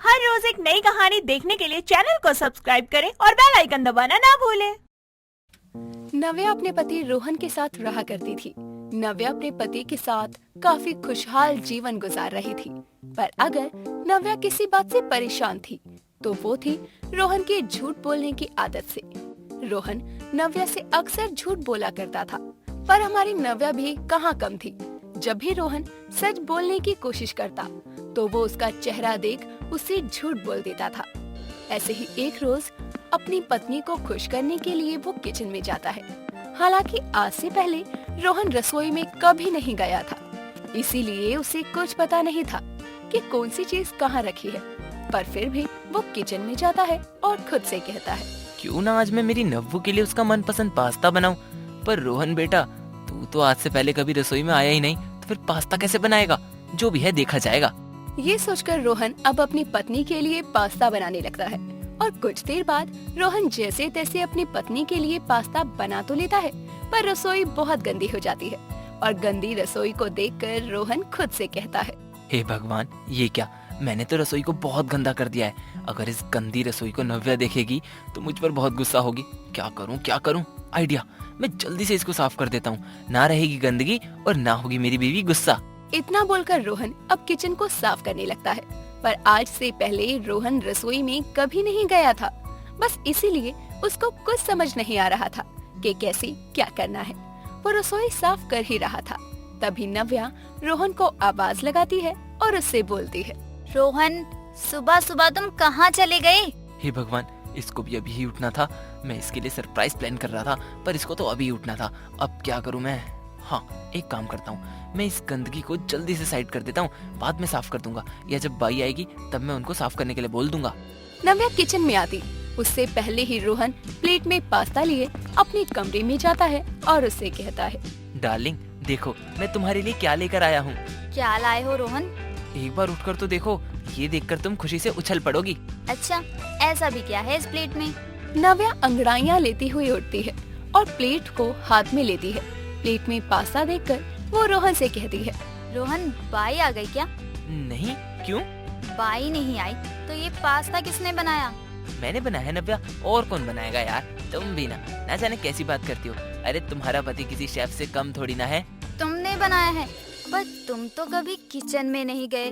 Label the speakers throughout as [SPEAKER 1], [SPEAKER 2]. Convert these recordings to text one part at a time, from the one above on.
[SPEAKER 1] हर रोज एक नई कहानी देखने के लिए चैनल को सब्सक्राइब करें और बेल आइकन दबाना ना भूलें।
[SPEAKER 2] नव्या अपने पति रोहन के साथ रहा करती थी। नव्या अपने पति के साथ काफी खुशहाल जीवन गुजार रही थी, पर अगर नव्या किसी बात से परेशान थी तो वो थी रोहन की झूठ बोलने की आदत से। रोहन नव्या से अक्सर झूठ बोला करता था, पर हमारी नव्या भी कहाँ कम थी। जब भी रोहन सच बोलने की कोशिश करता तो वो उसका चेहरा देख उससे झूठ बोल देता था। ऐसे ही एक रोज अपनी पत्नी को खुश करने के लिए वो किचन में जाता है। हालांकि आज से पहले रोहन रसोई में कभी नहीं गया था, इसीलिए उसे कुछ पता नहीं था कि कौन सी चीज कहाँ रखी है। पर फिर भी वो किचन में जाता है और खुद से कहता है,
[SPEAKER 3] क्यों ना आज मैं मेरी नव्वू के लिए उसका मनपसंद पास्ता बनाऊं। पर रोहन बेटा, तू तो आज से पहले कभी रसोई में आया ही नहीं, तो फिर पास्ता कैसे बनाएगा? जो भी है देखा जाएगा।
[SPEAKER 2] ये सोचकर रोहन अब अपनी पत्नी के लिए पास्ता बनाने लगता है। और कुछ देर बाद रोहन जैसे तैसे अपनी पत्नी के लिए पास्ता बना तो लेता है, पर रसोई बहुत गंदी हो जाती है। और गंदी रसोई को देखकर रोहन खुद से कहता है,
[SPEAKER 3] हे भगवान, ये क्या? मैंने तो रसोई को बहुत गंदा कर दिया है। अगर इस गंदी रसोई को नव्या देखेगी तो मुझ पर बहुत गुस्सा होगी। क्या करूं? आइडिया, मैं जल्दी से इसको साफ कर देता हूँ। ना रहेगी गंदगी और ना होगी मेरी बीवी गुस्सा।
[SPEAKER 2] इतना बोलकर रोहन अब किचन को साफ करने लगता है। पर आज से पहले रोहन रसोई में कभी नहीं गया था, बस इसीलिए उसको कुछ समझ नहीं आ रहा था कि कैसे क्या करना है। वो रसोई साफ कर ही रहा था, तभी नव्या रोहन को आवाज लगाती है और उससे बोलती है,
[SPEAKER 4] रोहन, सुबह सुबह तुम कहाँ चले गए?
[SPEAKER 3] हे भगवान, इसको भी अभी ही उठना था। मैं इसके लिए सरप्राइज प्लान कर रहा था, पर इसको तो अभी उठना था। अब क्या करूं मैं? हाँ, एक काम करता हूँ, मैं इस गंदगी को जल्दी से साइड कर देता हूँ, बाद में साफ कर दूंगा, या जब बाई आएगी तब मैं उनको साफ करने के लिए बोल दूंगा।
[SPEAKER 2] नव्या किचन में आती उससे पहले ही रोहन प्लेट में पास्ता लिए अपने कमरे में जाता है और उससे कहता है,
[SPEAKER 3] डार्लिंग, देखो मैं तुम्हारे लिए क्या लेकर आया हूँ।
[SPEAKER 4] क्या लाए हो रोहन?
[SPEAKER 3] एक बार उठकर तो देखो, ये देखकर तुम खुशी से उछल पड़ोगी।
[SPEAKER 4] अच्छा, ऐसा भी क्या है इस प्लेट में?
[SPEAKER 2] नव्या अंगड़ाइयाँ लेती हुई उठती है और प्लेट को हाथ में लेती है। प्लेट में पास्ता देखकर वो रोहन से कहती है,
[SPEAKER 4] रोहन, बाई आ गई क्या?
[SPEAKER 3] नहीं, क्यों?
[SPEAKER 4] बाई नहीं आई तो ये पास्ता किसने बनाया?
[SPEAKER 3] मैंने बनाया नव्या, और कौन बनाएगा यार? तुम भी ना जाने कैसी बात करती हो। अरे तुम्हारा पति किसी शेफ से कम थोड़ी ना है।
[SPEAKER 4] तुमने बनाया है, पर तुम तो कभी किचन में नहीं गए।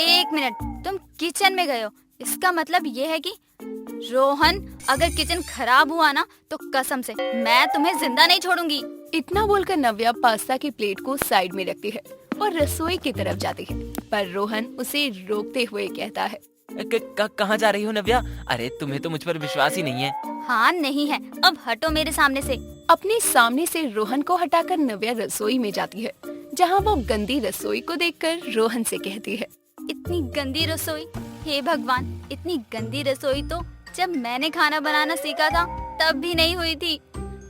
[SPEAKER 4] एक मिनट, तुम किचन में गए हो, इसका मतलब ये है कि रोहन, अगर किचन खराब हुआ ना तो कसम से मैं तुम्हें जिंदा नहीं छोड़ूंगी।
[SPEAKER 2] इतना बोलकर नव्या पास्ता की प्लेट को साइड में रखती है और रसोई की तरफ जाती है, पर रोहन उसे रोकते हुए कहता है,
[SPEAKER 3] कहाँ जा रही हो नव्या? अरे तुम्हें तो मुझ पर विश्वास ही नहीं है।
[SPEAKER 4] हाँ, नहीं है, अब हटो मेरे सामने से।
[SPEAKER 2] अपने सामने से रोहन को हटाकर नव्या रसोई में जाती है, जहाँ वो गंदी रसोई को देखकर रोहन से कहती है,
[SPEAKER 4] इतनी गंदी रसोई, हे भगवान, इतनी गंदी रसोई तो जब मैंने खाना बनाना सीखा था तब भी नहीं हुई थी।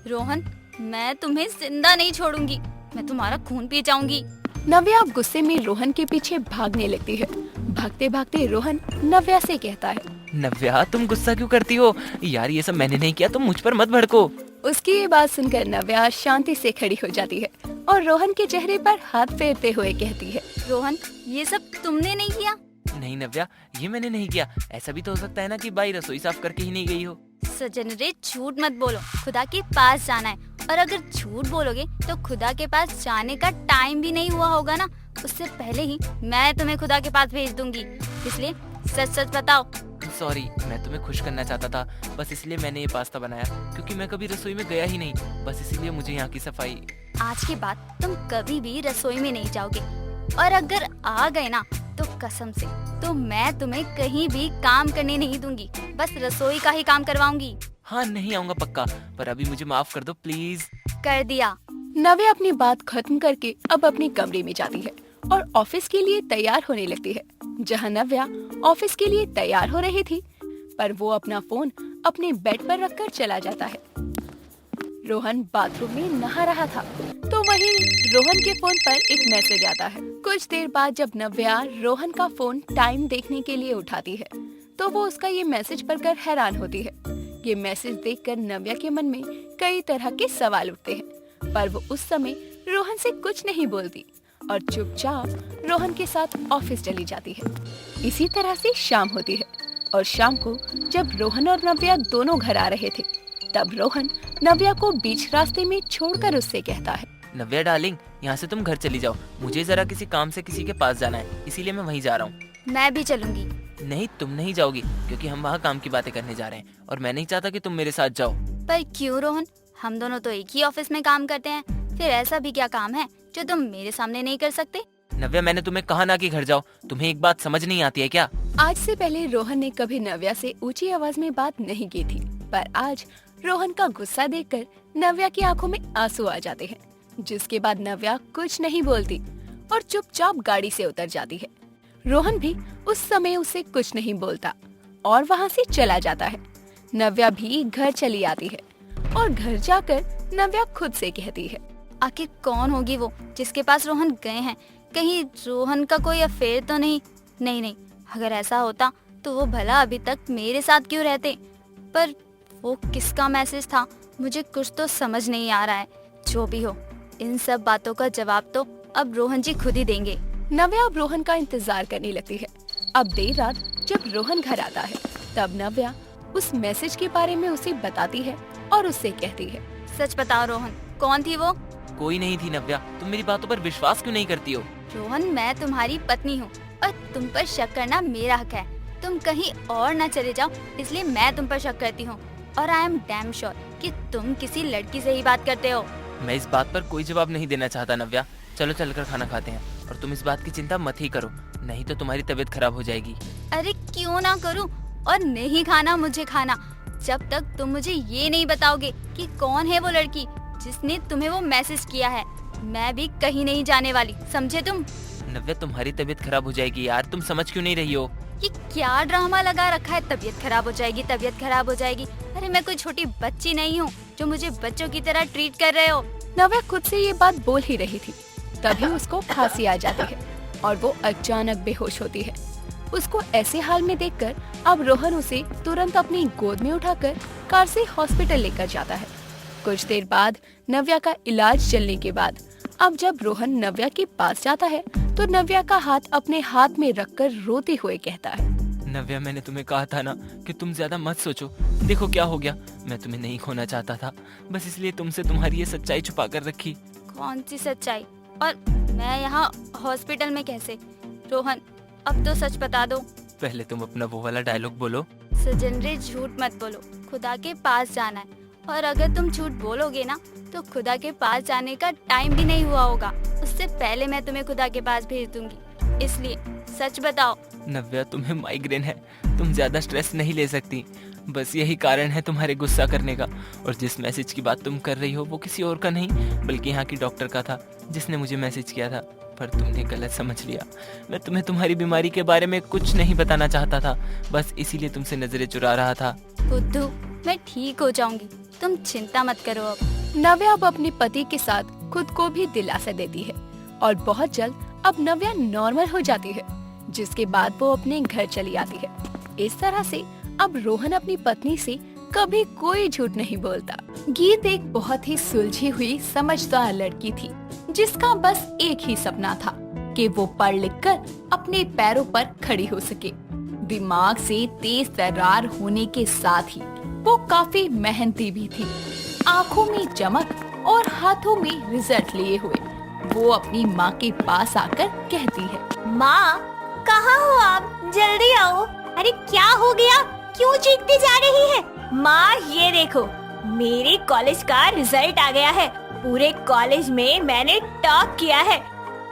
[SPEAKER 4] रोहन, मैं तुम्हें जिंदा नहीं छोड़ूंगी, मैं तुम्हारा खून पी जाऊंगी।
[SPEAKER 2] नव्या अब गुस्से में रोहन के पीछे भागने लगती है। भागते भागते रोहन नव्या से कहता है,
[SPEAKER 3] नव्या, तुम गुस्सा क्यों करती हो? यार ये सब मैंने नहीं किया, तुम मुझ पर मत भड़को।
[SPEAKER 2] उसकी ये बात सुनकर नव्या शांति से खड़ी हो जाती है और रोहन के चेहरे पर हाथ फेरते हुए कहती है,
[SPEAKER 4] रोहन, ये सब तुमने नहीं किया?
[SPEAKER 3] नहीं नव्या, ये मैंने नहीं किया। ऐसा भी तो हो सकता है ना कि बाई रसोई साफ करके ही नहीं गई हो।
[SPEAKER 4] सजन रे, झूठ मत बोलो, खुदा के पास जाना है, और अगर झूठ बोलोगे तो खुदा के पास जाने का टाइम भी नहीं हुआ होगा ना। उससे पहले ही मैं तुम्हें खुदा के पास भेज दूंगी, इसलिए सच सच बताओ।
[SPEAKER 3] सॉरी, मैं तुम्हें खुश करना चाहता था, बस इसलिए मैंने ये पास्ता बनाया, क्योंकि मैं कभी रसोई में गया ही नहीं, बस इसीलिए मुझे यहाँ की सफाई।
[SPEAKER 4] आज के बाद तुम कभी भी रसोई में नहीं जाओगे, और अगर आ गए ना तो कसम से तो मैं तुम्हें कहीं भी काम करने नहीं दूंगी, बस रसोई का ही काम करवाऊंगी।
[SPEAKER 3] हाँ, नहीं आऊंगा पक्का, पर अभी मुझे माफ कर दो प्लीज।
[SPEAKER 4] कर दिया।
[SPEAKER 2] नव्या अपनी बात खत्म करके अब अपने कमरे में जाती है और ऑफिस के लिए तैयार होने लगती है। जहाँ नव्या ऑफिस के लिए तैयार हो रही थी, पर वो अपना फोन अपने बेड पर रखकर चला जाता है। रोहन बाथरूम में नहा रहा था तो वहीं रोहन के फोन पर एक मैसेज आता है। कुछ देर बाद जब नव्या रोहन का फोन टाइम देखने के लिए उठाती है तो वो उसका ये मैसेज पढ़कर हैरान होती है। ये मैसेज देखकर नव्या के मन में कई तरह के सवाल उठते हैं, पर वो उस समय रोहन से कुछ नहीं बोलती और चुपचाप रोहन के साथ ऑफिस चली जाती है। इसी तरह से शाम होती है और शाम को जब रोहन और नव्या दोनों घर आ रहे थे, तब रोहन नव्या को बीच रास्ते में छोड़कर उससे कहता है,
[SPEAKER 3] नव्या डार्लिंग, यहाँ से तुम घर चली जाओ, मुझे जरा किसी काम से किसी के पास जाना है, इसीलिए मैं वहीं जा रहा हूँ।
[SPEAKER 4] मैं भी चलूंगी।
[SPEAKER 3] नहीं, तुम नहीं जाओगी, क्योंकि हम वहाँ काम की बातें करने जा रहे हैं और मैं नहीं चाहता कि तुम मेरे साथ जाओ।
[SPEAKER 4] पर क्यों रोहन, हम दोनों तो एक ही ऑफिस में काम करते हैं, फिर ऐसा भी क्या काम है जो तुम मेरे सामने नहीं कर सकते?
[SPEAKER 3] नव्या, मैंने तुम्हें कहा ना कि घर जाओ, तुम्हें एक बात समझ नहीं आती है क्या?
[SPEAKER 2] आज से पहले रोहन ने कभी नव्या से ऊंची आवाज में बात नहीं की थी, पर आज रोहन का गुस्सा देखकर नव्या की आंखों में आंसू आ जाते हैं, जिसके बाद नव्या कुछ नहीं बोलती और चुपचाप गाड़ी से उतर जाती है। रोहन भी उस समय उसे कुछ नहीं बोलता और वहाँ से चला जाता है। नव्या भी घर चली आती है और घर जाकर नव्या खुद से कहती है,
[SPEAKER 4] आखिर कौन होगी वो जिसके पास रोहन गए हैं? कहीं रोहन का कोई अफेयर तो नहीं? नहीं, अगर ऐसा होता तो वो भला अभी तक मेरे साथ क्यों रहते? पर वो किसका मैसेज था, मुझे कुछ तो समझ नहीं आ रहा है। जो भी हो, इन सब बातों का जवाब तो अब रोहन जी खुद ही देंगे।
[SPEAKER 2] नव्या अब रोहन का इंतजार करने लगती है। अब देर रात जब रोहन घर आता है, तब नव्या उस मैसेज के बारे में उसे बताती है और उससे कहती है,
[SPEAKER 4] सच बताओ रोहन, कौन थी वो?
[SPEAKER 3] कोई नहीं थी नव्या, तुम मेरी बातों पर विश्वास क्यों नहीं करती हो?
[SPEAKER 4] रोहन, मैं तुम्हारी पत्नी हूँ और तुम पर शक करना मेरा हक है। तुम कहीं और न चले जाओ, इसलिए मैं तुम पर शक करती हूँ। और आई एम डैम श्योर कि तुम किसी लड़की से ही बात करते हो।
[SPEAKER 3] मैं इस बात पर कोई जवाब नहीं देना चाहता नव्या, चलो चलकर खाना खाते हैं। और तुम इस बात की चिंता मत ही करो, नहीं तो तुम्हारी तबीयत खराब हो जाएगी।
[SPEAKER 4] अरे क्यों ना करूं, और नहीं खाना मुझे खाना, जब तक तुम मुझे ये नहीं बताओगे कि कौन है वो लड़की जिसने तुम्हें वो मैसेज किया है। मैं भी कहीं नहीं जाने वाली, समझे तुम?
[SPEAKER 3] नव्या, तुम्हारी तबीयत खराब हो जाएगी यार, तुम समझ क्यों नहीं रही हो?
[SPEAKER 4] ये क्या ड्रामा लगा रखा है, तबीयत खराब हो जाएगी, तबीयत खराब हो जाएगी। अरे मैं कोई छोटी बच्ची नहीं हूँ जो मुझे बच्चों की तरह ट्रीट कर रहे हो।
[SPEAKER 2] नव्या खुद से ये बात बोल ही रही थी, तभी उसको खांसी आ जाती है और वो अचानक बेहोश होती है। उसको ऐसे हाल में देखकर अब रोहन उसे तुरंत अपनी गोद में उठाकर कार से हॉस्पिटल लेकर जाता है। कुछ देर बाद नव्या का इलाज चलने के बाद अब जब रोहन नव्या के पास जाता है, तो नव्या का हाथ अपने हाथ में रखकर रोते हुए कहता है,
[SPEAKER 3] नव्या, मैंने तुम्हें कहा था ना कि तुम ज्यादा मत सोचो, देखो क्या हो गया। मैं तुम्हें नहीं खोना चाहता था, बस इसलिए तुमसे तुम्हारी ये सच्चाई छुपा कर रखी।
[SPEAKER 4] कौन सी सच्चाई? और मैं यहाँ हॉस्पिटल में कैसे? रोहन, अब तो सच बता दो।
[SPEAKER 3] पहले तुम अपना वो वाला डायलॉग बोलो।
[SPEAKER 4] सजनरे, झूठ मत बोलो, खुदा के पास जाना है। और अगर तुम झूठ बोलोगे ना तो खुदा के पास जाने का टाइम भी नहीं हुआ होगा, उससे पहले मैं तुम्हें खुदा के पास भेज दूंगी। इसलिए सच बताओ।
[SPEAKER 3] नव्या, तुम्हें माइग्रेन है, तुम ज्यादा स्ट्रेस नहीं ले सकती, बस यही कारण है तुम्हारे गुस्सा करने का। और जिस मैसेज की बात तुम कर रही हो वो किसी और का नहीं बल्कि यहाँ की डॉक्टर का था, जिसने मुझे मैसेज किया था, पर तुमने गलत समझ लिया। मैं तुम्हें तुम्हारी बीमारी के बारे में कुछ नहीं बताना चाहता था, बस इसीलिए तुमसे नजरें चुरा रहा था।
[SPEAKER 4] बुद्धू, मैं ठीक हो जाऊंगी, तुम चिंता मत करो। अब
[SPEAKER 2] नव्या अब अपने पति के साथ खुद को भी दिलासा देती है और बहुत जल्द अब नव्या नॉर्मल हो जाती है, जिसके बाद वो अपने घर चली आती है। इस तरह से अब रोहन अपनी पत्नी से कभी कोई झूठ नहीं बोलता। गीत एक बहुत ही सुलझी हुई समझदार लड़की थी, जिसका बस एक ही सपना था कि वो पढ़ लिख कर अपने पैरों पर खड़ी हो सके। दिमाग से तेज तर्रार होने के साथ ही वो काफी मेहनती भी थी। आँखों में चमक और हाथों में रिजल्ट लिए हुए वो अपनी माँ के पास आकर कहती है,
[SPEAKER 1] माँ, कहाँ हो आप? जल्दी आओ। अरे क्या हो गया, क्यों चीखती जा रही है? माँ, ये देखो, मेरे कॉलेज का रिजल्ट आ गया है। पूरे कॉलेज में मैंने टॉप किया है।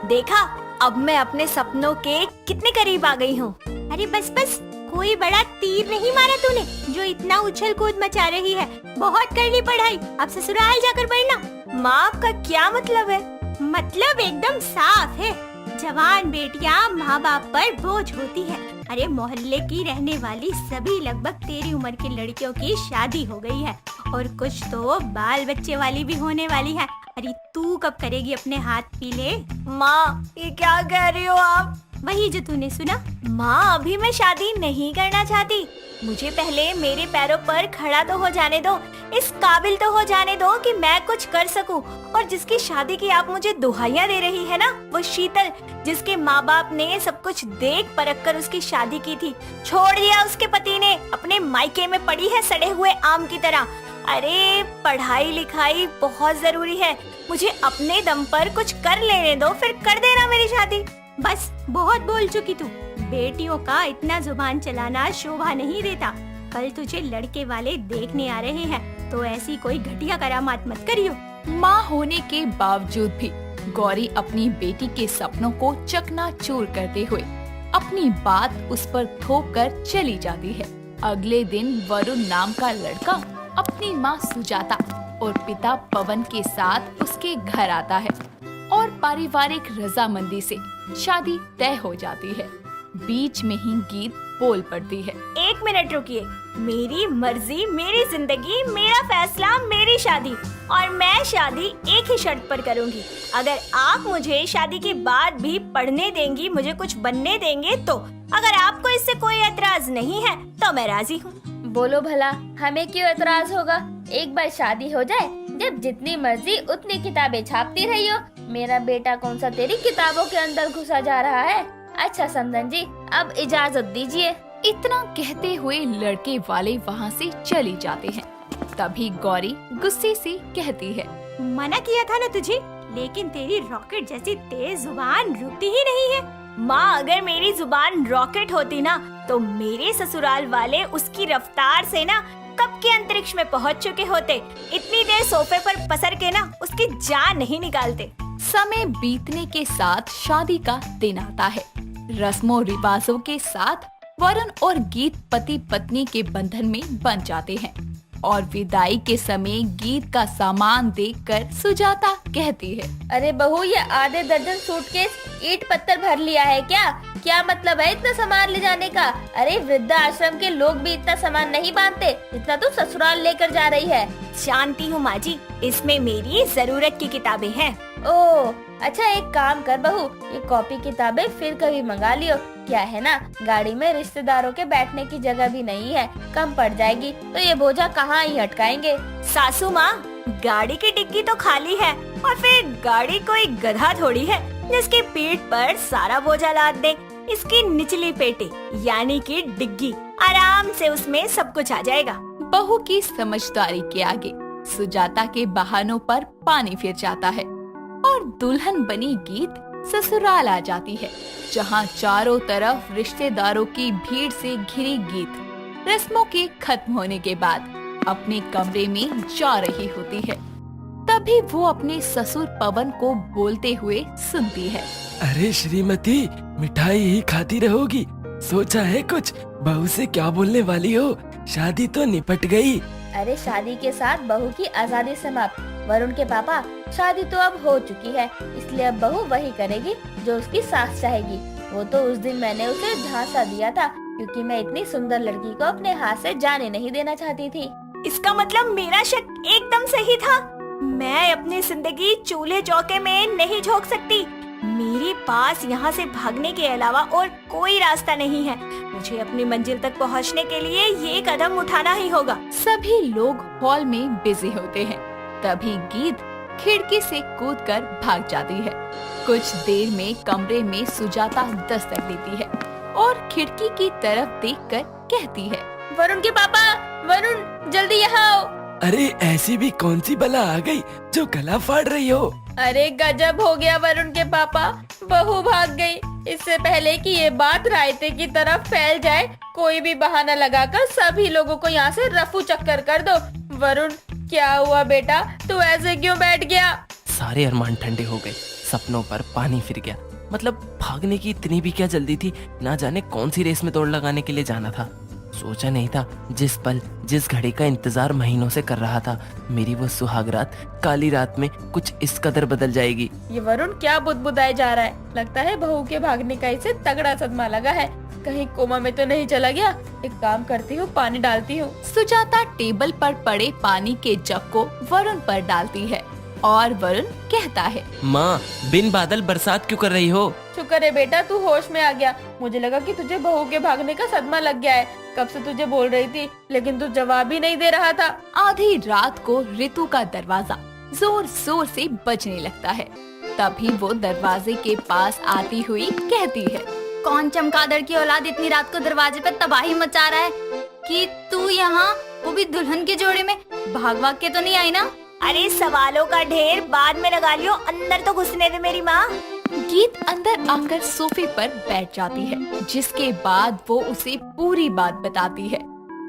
[SPEAKER 1] देखा, अब मैं अपने सपनों के कितने करीब आ गई हूँ। अरे बस बस, कोई बड़ा तीर नहीं मारा तूने जो इतना उछल कूद मचा रही है। बहुत कर ली पढ़ाई, अब ससुराल जाकर पढ़ना। माँ, आपका क्या मतलब है? मतलब एकदम साफ है, जवान बेटियां माँ बाप पर बोझ होती है। अरे मोहल्ले की रहने वाली सभी लगभग तेरी उम्र की लड़कियों की शादी हो गई है और कुछ तो बाल बच्चे वाली भी होने वाली है। अरे तू कब करेगी अपने हाथ पीले? माँ, ये क्या कह रही हो आप? वही जो तूने सुना। माँ अभी मैं शादी नहीं करना चाहती, मुझे पहले मेरे पैरों पर खड़ा तो हो जाने दो, इस काबिल तो हो जाने दो कि मैं कुछ कर सकूं। और जिसकी शादी की आप मुझे दुहाइयां दे रही है ना, वो शीतल, जिसके माँ बाप ने सब कुछ देख परख कर उसकी शादी की थी, छोड़ दिया उसके पति ने, अपने मायके में पड़ी है सड़े हुए आम की तरह। अरे पढ़ाई लिखाई बहुत जरूरी है, मुझे अपने दम पर कुछ कर लेने दो, फिर कर देना मेरी शादी। बस बहुत बोल चुकी तू। बेटियों का इतना जुबान चलाना शोभा नहीं देता। कल तुझे लड़के वाले देखने आ रहे हैं, तो ऐसी कोई घटिया करामात मत करियो।
[SPEAKER 2] माँ होने के बावजूद भी गौरी अपनी बेटी के सपनों को चकनाचूर करते हुए अपनी बात उस पर थोप कर चली जाती है। अगले दिन वरुण नाम का लड़का अपनी माँ सुजाता और पिता पवन के साथ उसके घर आता है और पारिवारिक रजामंदी से शादी तय हो जाती है। बीच में ही गीत बोल पड़ती है।
[SPEAKER 1] एक मिनट रुकिए, मेरी मर्जी, मेरी जिंदगी, मेरा फैसला, मेरी शादी, और मैं शादी एक ही शर्त पर करूंगी। अगर आप मुझे शादी के बाद भी पढ़ने देंगी, मुझे कुछ बनने देंगे तो। अगर आपको इससे कोई एतराज नहीं है तो मैं राजी हूँ।
[SPEAKER 5] बोलो भला, हमें क्यों एतराज होगा? एक बार शादी हो जाए, जब जितनी मर्जी उतनी किताबें छापती रही हो। मेरा बेटा कौन सा तेरी किताबों के अंदर घुसा जा रहा है? अच्छा समधन जी, अब इजाजत दीजिए।
[SPEAKER 2] इतना कहते हुए लड़के वाले वहाँ से चली जाते हैं। तभी गौरी गुस्से से कहती है,
[SPEAKER 1] मना किया था ना तुझे, लेकिन तेरी रॉकेट जैसी तेज जुबान रुकती ही नहीं है। माँ, अगर मेरी जुबान रॉकेट होती ना, तो मेरे ससुराल वाले उसकी रफ्तार से ना कब के अंतरिक्ष में पहुँच चुके होते। इतनी देर सोफे पर पसर के ना उसकी जान नहीं निकालते।
[SPEAKER 2] समय बीतने के साथ शादी का दिन आता है। रस्मों रिवाजों के साथ वरुण और गीत पति पत्नी के बंधन में बंध जाते हैं और विदाई के समय गीत का सामान देखकर सुजाता कहती है,
[SPEAKER 5] अरे बहू, ये आधे दर्जन सूटकेस ईंट पत्थर भर लिया है क्या? क्या मतलब है इतना सामान ले जाने का? अरे वृद्धा आश्रम के लोग भी इतना सामान नहीं बांधते जितना तू ससुराल लेकर जा रही है।
[SPEAKER 1] जानती हूँ माँ जी, इसमें मेरी जरूरत की किताबें हैं।
[SPEAKER 5] ओह अच्छा, एक काम कर बहू, ये कॉपी किताबें फिर कभी मंगा लियो। क्या है ना, गाड़ी में रिश्तेदारों के बैठने की जगह भी नहीं है, कम पड़ जाएगी, तो ये बोझा कहाँ ही हटकाएंगे।
[SPEAKER 1] सासू माँ, गाड़ी की डिक्की तो खाली है, और फिर गाड़ी कोई गधा थोड़ी है जिसकी पीठ पर सारा बोझा लाद दे। इसकी निचली पेटी यानी कि डिग्गी, आराम से उसमें सब कुछ आ जाएगा।
[SPEAKER 2] बहू की समझदारी के आगे सुजाता के बहानों पर पानी फिर जाता है और दुल्हन बनी गीत ससुराल आ जाती है, जहाँ चारों तरफ रिश्तेदारों की भीड़ से घिरी गीत रस्मों के खत्म होने के बाद अपने कमरे में जा रही होती है। तभी वो अपने ससुर पवन को बोलते हुए सुनती है,
[SPEAKER 6] अरे श्रीमती, मिठाई ही खाती रहोगी? सोचा है कुछ? बहू से क्या बोलने वाली हो? शादी तो निपट गई।
[SPEAKER 5] अरे शादी के साथ बहू की आजादी समाप्त। वरुण के पापा, शादी तो अब हो चुकी है, इसलिए अब बहू वही करेगी जो उसकी सास चाहेगी। वो तो उस दिन मैंने उसे झांसा दिया था, क्योंकि मैं इतनी सुंदर लड़की को अपने हाथ से जाने नहीं देना चाहती थी।
[SPEAKER 1] इसका मतलब मेरा शक एकदम सही था। मैं अपनी जिंदगी चूल्हे चौके में नहीं झोंक सकती। मेरे पास यहाँ से भागने के अलावा और कोई रास्ता नहीं है। मुझे अपनी मंजिल तक पहुँचने के लिए ये कदम उठाना ही होगा।
[SPEAKER 2] सभी लोग हॉल में बिजी होते हैं। तभी गीत खिड़की से कूदकर भाग जाती है। कुछ देर में कमरे में सुजाता दस्तक देती है और खिड़की की तरफ देखकर कहती है,
[SPEAKER 5] वरुण के पापा, वरुण जल्दी यहाँ आओ।
[SPEAKER 6] अरे ऐसी भी कौन सी बला आ गई जो गला फाड़ रही हो?
[SPEAKER 5] अरे गजब हो गया वरुण के पापा, बहू भाग गई। इससे पहले कि ये बात रायते की तरफ फैल जाए, कोई भी बहाना लगाकर सभी लोगों को यहाँ से रफू चक्कर कर दो। वरुण, क्या हुआ बेटा, तू ऐसे क्यों बैठ गया?
[SPEAKER 3] सारे अरमान ठंडे हो गए, सपनों पर पानी फिर गया। मतलब भागने की इतनी भी क्या जल्दी थी? ना जाने कौन सी रेस में दौड़ लगाने के लिए जाना था। सोचा नहीं था जिस पल जिस घड़ी का इंतजार महीनों से कर रहा था, मेरी वो सुहाग रात काली रात में कुछ इस कदर बदल जाएगी।
[SPEAKER 5] ये वरुण क्या बुदबुदाए जा रहा है? लगता है बहू के भागने का इसे तगड़ा सदमा लगा है। कहीं कोमा में तो नहीं चला गया? एक काम करती हूँ, पानी डालती हूँ।
[SPEAKER 2] सुजाता टेबल पर पड़े पानी के जग को वरुण पर डालती है और वरुण कहता है,
[SPEAKER 6] माँ बिन बादल बरसात क्यों कर रही हो?
[SPEAKER 5] शुक्र है बेटा तू होश में आ गया। मुझे लगा कि तुझे बहू के भागने का सदमा लग गया है। कब से तुझे बोल रही थी लेकिन तू जवाब ही नहीं दे रहा था।
[SPEAKER 2] आधी रात को रितु का दरवाजा जोर जोर से बजने लगता है। तभी वो दरवाजे के पास आती हुई कहती है,
[SPEAKER 4] कौन चमगादड़ की औलाद इतनी रात को दरवाजे पे तबाही मचा रहा है कि तू यहाँ, वो भी दुल्हन के जोड़े में, भाग के तो नहीं आई ना?
[SPEAKER 1] अरे सवालों का ढेर बाद में लगा लियो, अंदर तो घुसने दे मेरी माँ।
[SPEAKER 2] गीत अंदर आकर सोफे पर बैठ जाती है, जिसके बाद वो उसे पूरी बात बताती है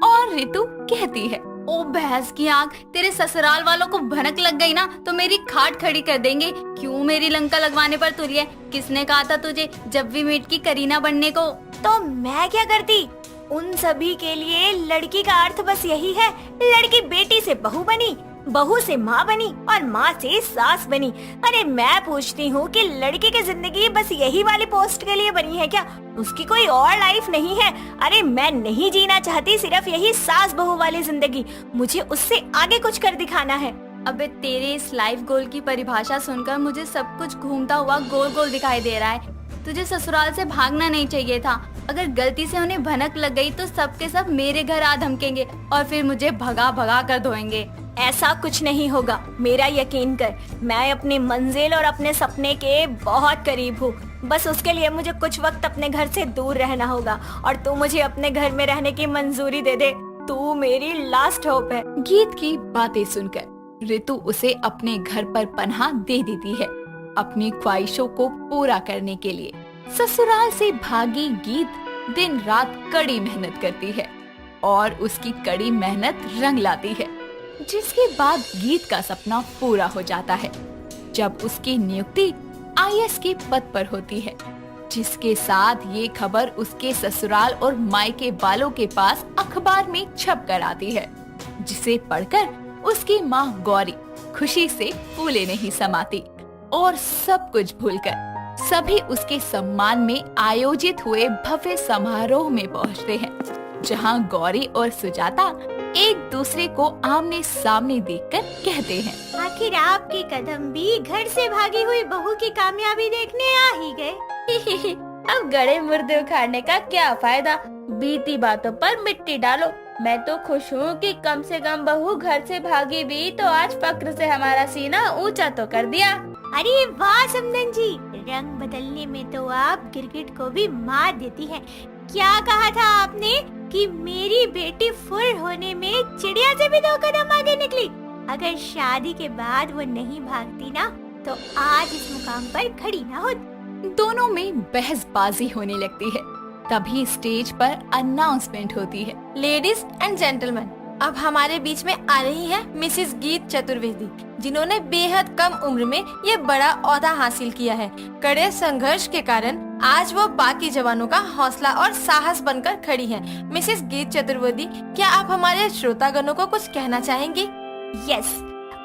[SPEAKER 2] और रितु कहती है,
[SPEAKER 4] ओ भैंस की आंख, तेरे ससुराल वालों को भनक लग गई ना तो मेरी खाट खड़ी कर देंगे। क्यों मेरी लंका लगवाने पर तुली है? किसने कहा था तुझे जब भी मीट की करीना बनने को?
[SPEAKER 1] तो मैं क्या करती? उन सभी के लिए लड़की का अर्थ बस यही है, लड़की बेटी से बहू बनी, बहू से माँ बनी और माँ से सास बनी। अरे मैं पूछती हूँ कि लड़की की जिंदगी बस यही वाली पोस्ट के लिए बनी है क्या? उसकी कोई और लाइफ नहीं है? अरे मैं नहीं जीना चाहती सिर्फ यही सास बहू वाली जिंदगी, मुझे उससे आगे कुछ कर दिखाना है।
[SPEAKER 4] अबे तेरे इस लाइफ गोल की परिभाषा सुनकर मुझे सब कुछ घूमता हुआ गोल गोल दिखाई दे रहा है। तुझे ससुराल से भागना नहीं चाहिए था। अगर गलती से उन्हें भनक लग गई तो सब के सब मेरे घर आ धमकेंगे और फिर मुझे भगा भगा कर धोएंगे।
[SPEAKER 1] ऐसा कुछ नहीं होगा, मेरा यकीन कर। मैं अपनी मंजिल और अपने सपने के बहुत करीब हूँ। बस उसके लिए मुझे कुछ वक्त अपने घर से दूर रहना होगा और तू मुझे अपने घर में रहने की मंजूरी दे दे। तू मेरी लास्ट होप है।
[SPEAKER 2] गीत की बातें सुनकर रितु उसे अपने घर पर पनाह दे देती है, अपनी ख्वाहिशों को पूरा करने के लिए। ससुराल से भागी गीत दिन रात कड़ी मेहनत करती है और उसकी कड़ी मेहनत रंग लाती है, जिसके बाद गीत का सपना पूरा हो जाता है जब उसकी नियुक्ति आईएएस के पद पर होती है, जिसके साथ ये खबर उसके ससुराल और मायके वालों के पास अखबार में छप कर आती है, जिसे पढ़कर उसकी माँ गौरी खुशी से फूले नहीं समाती और सब कुछ भूलकर सभी उसके सम्मान में आयोजित हुए भव्य समारोह में पहुँचते हैं, जहाँ गौरी और सुजाता एक दूसरे को आमने सामने देखकर कहते हैं,
[SPEAKER 1] आखिर आपके कदम भी घर से भागी हुई बहू की कामयाबी देखने आ ही गए।
[SPEAKER 5] अब गड़े मुर्दे उखाड़ने का क्या फायदा? बीती बातों पर मिट्टी डालो। मैं तो खुश हूँ कि कम से कम बहू घर से भागी भी तो आज फक्र से हमारा सीना ऊंचा तो कर दिया।
[SPEAKER 1] अरे वाह समदन जी, रंग बदलने में तो आप गिरगिट को भी मार देती हैं। क्या कहा था आपने कि मेरी बेटी फुर होने में चिड़िया से भी 2 कदम आगे निकली? अगर शादी के बाद वो नहीं भागती ना तो आज इस मुकाम पर खड़ी ना होती।
[SPEAKER 2] दोनों में बहसबाजी होने लगती है। तभी स्टेज पर अनाउंसमेंट होती है,
[SPEAKER 7] लेडीज एंड जेंटलमैन, अब हमारे बीच में आ रही है मिसेस गीत चतुर्वेदी, जिन्होंने बेहद कम उम्र में ये बड़ा ओहदा हासिल किया है। कड़े संघर्ष के कारण आज वो बाकी जवानों का हौसला और साहस बनकर खड़ी हैं। मिसेस गीत चतुर्वेदी, क्या आप हमारे श्रोतागणों को कुछ कहना चाहेंगी?
[SPEAKER 1] यस,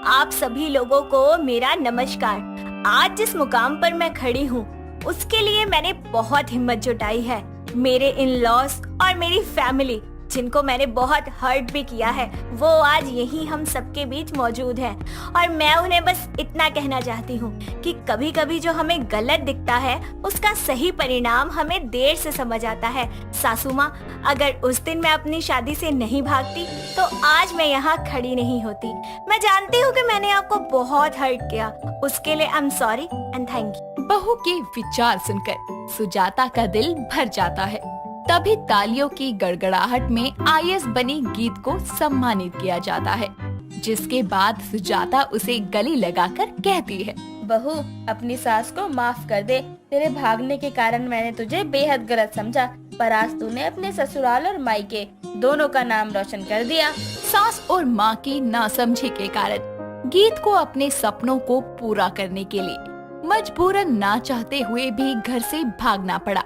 [SPEAKER 1] आप सभी लोगों को मेरा नमस्कार। आज जिस मुकाम पर मैं खड़ी हूँ उसके लिए मैंने बहुत हिम्मत जुटाई है। मेरे इन लॉस और मेरी फैमिली, जिनको मैंने बहुत हर्ट भी किया है, वो आज यही हम सबके बीच मौजूद हैं और मैं उन्हें बस इतना कहना चाहती हूँ कि कभी कभी जो हमें गलत दिखता है उसका सही परिणाम हमें देर से समझ आता है। सासू माँ, अगर उस दिन मैं अपनी शादी से नहीं भागती तो आज मैं यहाँ खड़ी नहीं होती। मैं जानती हूँ कि मैंने आपको बहुत हर्ट किया, उसके लिए I am sorry and thank you.
[SPEAKER 2] बहू के विचार सुनकर सुजाता का दिल भर जाता है। तभी तालियों की गड़गड़ाहट में आईएएस बनी गीत को सम्मानित किया जाता है, जिसके बाद सुजाता उसे गले लगाकर कहती है,
[SPEAKER 5] बहू अपनी सास को माफ कर दे। तेरे भागने के कारण मैंने तुझे बेहद गलत समझा, पर आज तूने अपने ससुराल और मायके दोनों का नाम रोशन कर दिया।
[SPEAKER 2] सास और माँ की नासमझी के कारण गीत को अपने सपनों को पूरा करने के लिए मजबूरन ना चाहते हुए भी घर से भागना पड़ा।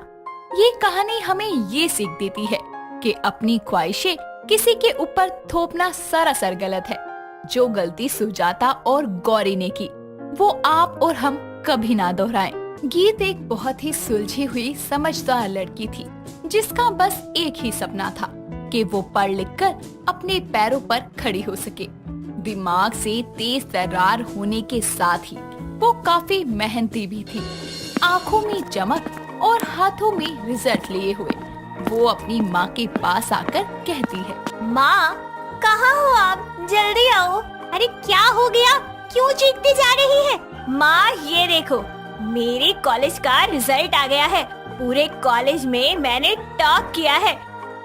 [SPEAKER 2] ये कहानी हमें ये सीख देती है कि अपनी ख्वाहिशें किसी के ऊपर थोपना सरासर गलत है। जो गलती सुजाता और गौरी ने की वो आप और हम कभी ना दोहराएं। गीत एक बहुत ही सुलझी हुई समझदार लड़की थी, जिसका बस एक ही सपना था कि वो पढ़ लिख कर अपने पैरों पर खड़ी हो सके। दिमाग से तेज तर्रार होने के साथ ही वो काफी मेहनती भी थी। आंखों में चमक और हाथों में रिजल्ट लिए हुए वो अपनी माँ के पास आकर कहती है,
[SPEAKER 1] माँ कहाँ हो आप? जल्दी आओ। अरे क्या हो गया? क्यों चीखती जा रही है? माँ ये देखो, मेरे कॉलेज का रिजल्ट आ गया है। पूरे कॉलेज में मैंने टॉप किया है।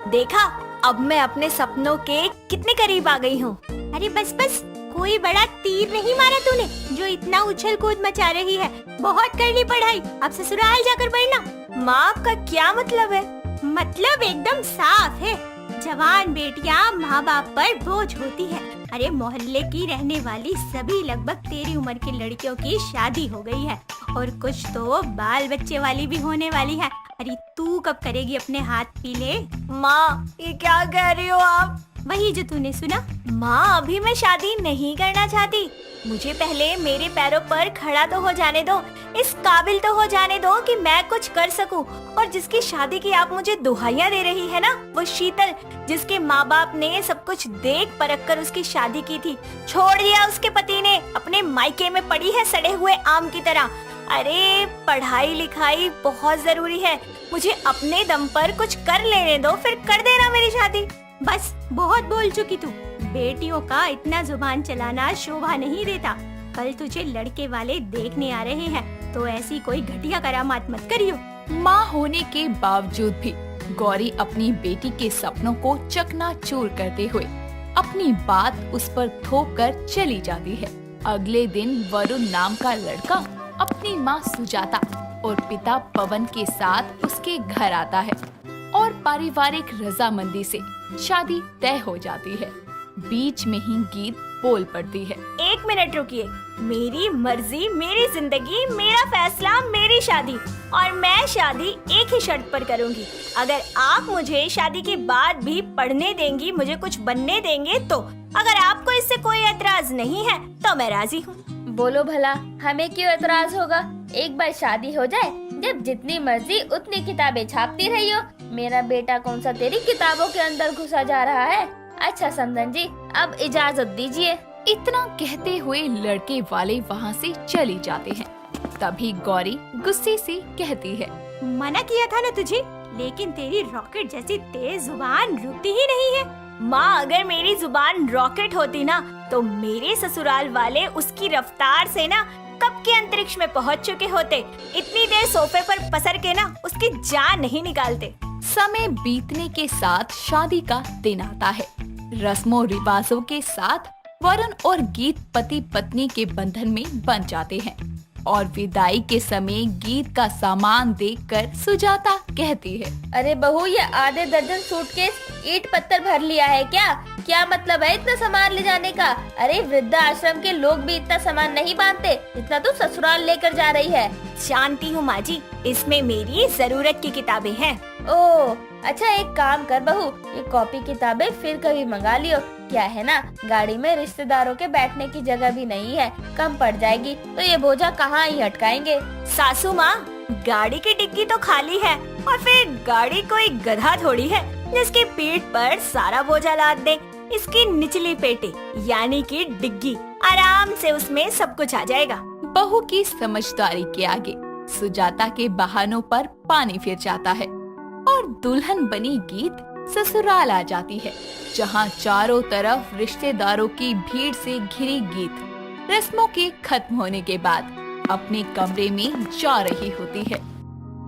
[SPEAKER 1] देखा, अब मैं अपने सपनों के कितने करीब आ गई हूँ। अरे बस बस, कोई बड़ा तीर नहीं मारा तूने जो इतना उछल कूद मचा रही है। बहुत कर ली पढ़ाई, अब ससुराल जाकर पढ़ना। माँ का क्या मतलब है? मतलब एकदम साफ है, जवान बेटियां माँ बाप पर बोझ होती है। अरे मोहल्ले की रहने वाली सभी लगभग तेरी उम्र की लड़कियों की शादी हो गई है और कुछ तो बाल बच्चे वाली भी होने वाली है। अरे तू कब करेगी अपने हाथ पीले? माँ ये क्या कह रही हो आप? वही जो तूने सुना। माँ अभी मैं शादी नहीं करना चाहती। मुझे पहले मेरे पैरों पर खड़ा तो हो जाने दो, इस काबिल तो हो जाने दो कि मैं कुछ कर सकूं। और जिसकी शादी की आप मुझे दुहाइयां दे रही है ना, वो शीतल, जिसके माँ बाप ने सब कुछ देख परख कर उसकी शादी की थी, छोड़ दिया उसके पति ने, अपने मायके में पड़ी है सड़े हुए आम की तरह। अरे पढ़ाई लिखाई बहुत जरूरी है, मुझे अपने दम पर कुछ कर लेने दो, फिर कर देना मेरी शादी। बस बहुत बोल चुकी तू। बेटियों का इतना जुबान चलाना शोभा नहीं देता। कल तुझे लड़के वाले देखने आ रहे हैं, तो ऐसी कोई घटिया करामात मत करियो।
[SPEAKER 2] माँ होने के बावजूद भी गौरी अपनी बेटी के सपनों को चकनाचूर करते हुए अपनी बात उस पर थोप कर चली जाती है। अगले दिन वरुण नाम का लड़का अपनी माँ सुजाता और पिता पवन के साथ उसके घर आता है और पारिवारिक रजामंदी से शादी तय हो जाती है। बीच में ही गीत बोल पड़ती है,
[SPEAKER 1] 1 मिनट रुकिए। मेरी मर्जी, मेरी जिंदगी, मेरा फैसला, मेरी शादी, और मैं शादी एक ही शर्त पर करूंगी। अगर आप मुझे शादी के बाद भी पढ़ने देंगी, मुझे कुछ बनने देंगे तो। अगर आपको इससे कोई एतराज नहीं है तो मैं राजी हूँ।
[SPEAKER 5] बोलो भला, हमें क्यों एतराज होगा? एक बार शादी हो जाए, जब जितनी मर्जी उतनी किताबें छापती रही हो। मेरा बेटा कौन सा तेरी किताबों के अंदर घुसा जा रहा है? अच्छा समधन जी, अब इजाजत दीजिए।
[SPEAKER 2] इतना कहते हुए लड़के वाले वहाँ से चली जाते हैं। तभी गौरी गुस्से से कहती है,
[SPEAKER 1] मना किया था ना तुझे, लेकिन तेरी रॉकेट जैसी तेज जुबान रुकती ही नहीं है। माँ, अगर मेरी जुबान रॉकेट होती ना, तो मेरे ससुराल वाले उसकी रफ्तार से ना कब के अंतरिक्ष में पहुँच चुके होते। इतनी देर सोफे पर पसर के ना उसकी जान नहीं निकालते।
[SPEAKER 2] समय बीतने के साथ शादी का दिन आता है। रस्मों रिवाजों के साथ वरुण और गीत पति पत्नी के बंधन में बंध जाते हैं और विदाई के समय गीत का सामान देखकर सुजाता कहती है,
[SPEAKER 5] अरे बहू, ये आधे दर्जन सूटकेस ईंट पत्थर भर लिया है क्या? क्या मतलब है इतना सामान ले जाने का? अरे वृद्धा आश्रम के लोग भी इतना सामान नहीं बांधते जितना तू ससुराल लेकर जा रही है।
[SPEAKER 1] जानती हूँ माँ जी, इसमें मेरी जरूरत की किताबें हैं।
[SPEAKER 5] ओह अच्छा, एक काम कर बहू, ये कॉपी किताबें फिर कभी मंगा लियो। क्या है ना, गाड़ी में रिश्तेदारों के बैठने की जगह भी नहीं है, कम पड़ जाएगी, तो ये बोझा कहाँ ही हटकाएंगे।
[SPEAKER 1] सासू माँ, गाड़ी की डिग्गी तो खाली है, और फिर गाड़ी कोई गधा थोड़ी है जिसकी पीठ पर सारा बोझा लाद दे। इसकी निचली पेटी यानी कि डिग्गी, आराम से उसमें सब कुछ आ जाएगा।
[SPEAKER 2] बहू की समझदारी के आगे सुजाता के बहानों पर पानी फिर जाता है और दुल्हन बनी गीत ससुराल आ जाती है, जहाँ चारों तरफ रिश्तेदारों की भीड़ से घिरी गीत रस्मों के खत्म होने के बाद अपने कमरे में जा रही होती है।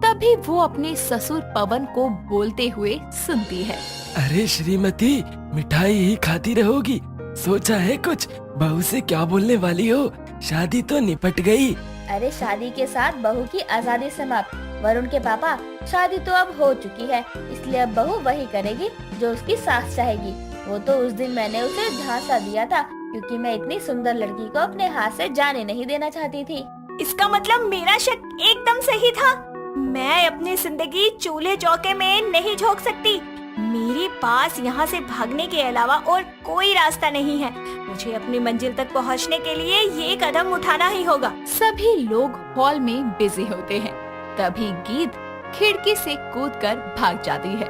[SPEAKER 2] तभी वो अपने ससुर पवन को बोलते हुए सुनती है,
[SPEAKER 6] अरे श्रीमती, मिठाई ही खाती रहोगी? सोचा है कुछ? बहू से क्या बोलने वाली हो? शादी तो निपट गई।
[SPEAKER 5] अरे शादी के साथ बहू की आजादी समाप्त। वरुण के पापा, शादी तो अब हो चुकी है, इसलिए अब बहू वही करेगी जो उसकी सास चाहेगी। वो तो उस दिन मैंने उसे झांसा दिया था, क्योंकि मैं इतनी सुंदर लड़की को अपने हाथ से जाने नहीं देना चाहती थी।
[SPEAKER 1] इसका मतलब मेरा शक एकदम सही था। मैं अपनी जिंदगी चूल्हे चौके में नहीं झोंक सकती। मेरे पास यहाँ से भागने के अलावा और कोई रास्ता नहीं है। मुझे अपनी मंजिल तक पहुँचने के लिए ये कदम उठाना ही होगा।
[SPEAKER 2] सभी लोग हॉल में बिजी होते हैं। तभी गीत खिड़की से कूदकर भाग जाती है।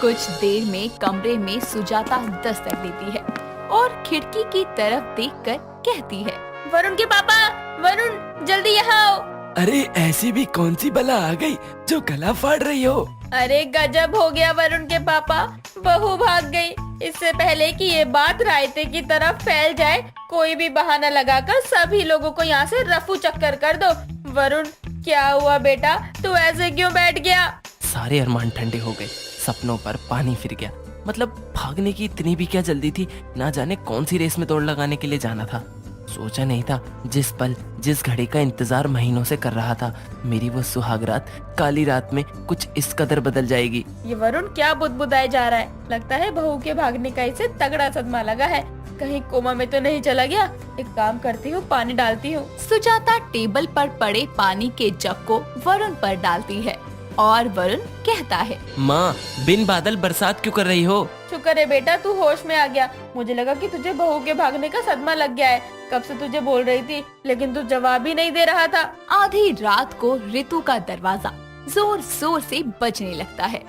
[SPEAKER 2] कुछ देर में कमरे में सुजाता दस्तक देती है और खिड़की की तरफ देखकर कहती है,
[SPEAKER 5] वरुण के पापा, वरुण जल्दी यहाँ आओ।
[SPEAKER 6] अरे ऐसी भी कौन सी बला आ गई जो गला फाड़ रही हो?
[SPEAKER 5] अरे गजब हो गया वरुण के पापा, बहू भाग गई। इससे पहले कि ये बात रायते की तरफ फैल जाए, कोई भी बहाना लगाकर सभी लोगों को यहाँ से रफू चक्कर कर दो। वरुण क्या हुआ बेटा, तू ऐसे क्यों बैठ गया?
[SPEAKER 3] सारे अरमान ठंडे हो गए, सपनों पर पानी फिर गया। मतलब भागने की इतनी भी क्या जल्दी थी, ना जाने कौन सी रेस में दौड़ लगाने के लिए जाना था। सोचा नहीं था जिस पल जिस घड़ी का इंतजार महीनों से कर रहा था, मेरी वो सुहाग रात काली रात में कुछ इस कदर बदल जाएगी।
[SPEAKER 5] ये वरुण क्या बुदबुदाए जा रहा है? लगता है बहू के भागने का इसे तगड़ा सदमा लगा है। कहीं कोमा में तो नहीं चला गया? एक काम करती हूँ, पानी डालती हूँ।
[SPEAKER 2] सुजाता टेबल पर पड़े पानी के जग को वरुण पर डालती है और वरुण कहता है,
[SPEAKER 3] माँ बिन बादल बरसात क्यों कर रही हो?
[SPEAKER 5] शुक्र है बेटा तू होश में आ गया। मुझे लगा कि तुझे बहू के भागने का सदमा लग गया है। कब से तुझे बोल रही थी, लेकिन तू जवाब ही नहीं दे रहा था।
[SPEAKER 2] आधी रात को रितु का दरवाजा जोर जोर से बजने लगता है।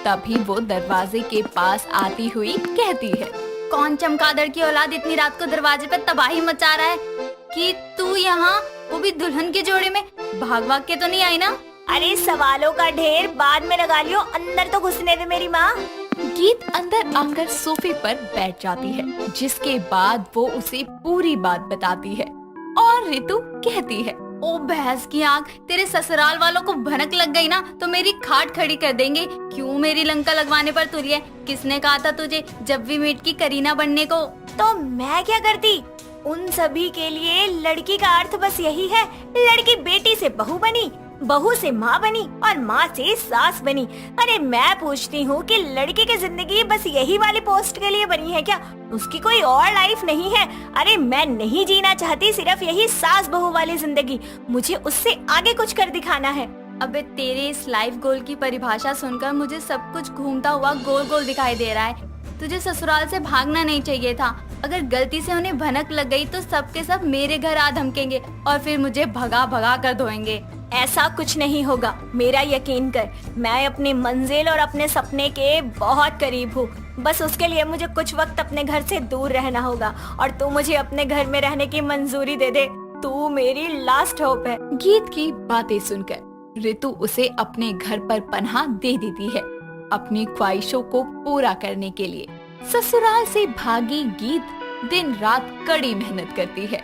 [SPEAKER 2] तभी वो दरवाजे के पास आती हुई कहती है,
[SPEAKER 4] कौन चमगादड़ की औलाद इतनी रात को दरवाजे पे तबाही मचा रहा है? कि तू यहाँ, वो भी दुल्हन के जोड़े में, भाग भाग के तो नहीं आई ना?
[SPEAKER 1] अरे सवालों का ढेर बाद में लगा लियो, अंदर तो घुसने दे मेरी माँ।
[SPEAKER 2] गीत अंदर आकर सोफे पर बैठ जाती है, जिसके बाद वो उसे पूरी बात बताती है और रितु कहती है,
[SPEAKER 4] ओ भैंस की आंख, तेरे ससुराल वालों को भनक लग गई ना तो मेरी खाट खड़ी कर देंगे। क्यों मेरी लंका लगवाने पर तुली है? किसने कहा था तुझे जब भी मीट की करीना बनने को?
[SPEAKER 1] तो मैं क्या करती? उन सभी के लिए लड़की का अर्थ बस यही है, लड़की बेटी से बहू बनी, बहू से माँ बनी और माँ से सास बनी। अरे मैं पूछती हूँ कि लड़की की जिंदगी बस यही वाली पोस्ट के लिए बनी है क्या? उसकी कोई और लाइफ नहीं है? अरे मैं नहीं जीना चाहती सिर्फ यही सास बहू वाली जिंदगी, मुझे उससे आगे कुछ कर दिखाना है।
[SPEAKER 4] अबे तेरे इस लाइफ गोल की परिभाषा सुनकर मुझे सब कुछ घूमता हुआ गोल गोल दिखाई दे रहा है। तुझे ससुराल से भागना नहीं चाहिए था। अगर गलती से उन्हें भनक लग गई तो सबके सब मेरे घर आ धमकेंगे और फिर मुझे भगा भगा कर धोएंगे।
[SPEAKER 1] ऐसा कुछ नहीं होगा, मेरा यकीन कर। मैं अपनी मंजिल और अपने सपने के बहुत करीब हूँ। बस उसके लिए मुझे कुछ वक्त अपने घर से दूर रहना होगा और तू मुझे अपने घर में रहने की मंजूरी दे दे। तू मेरी लास्ट होप है।
[SPEAKER 2] गीत की बातें सुनकर रितु उसे अपने घर पर पनाह दे देती है, अपनी ख्वाहिशों को पूरा करने के लिए। ससुराल से भागी गीत दिन रात कड़ी मेहनत करती है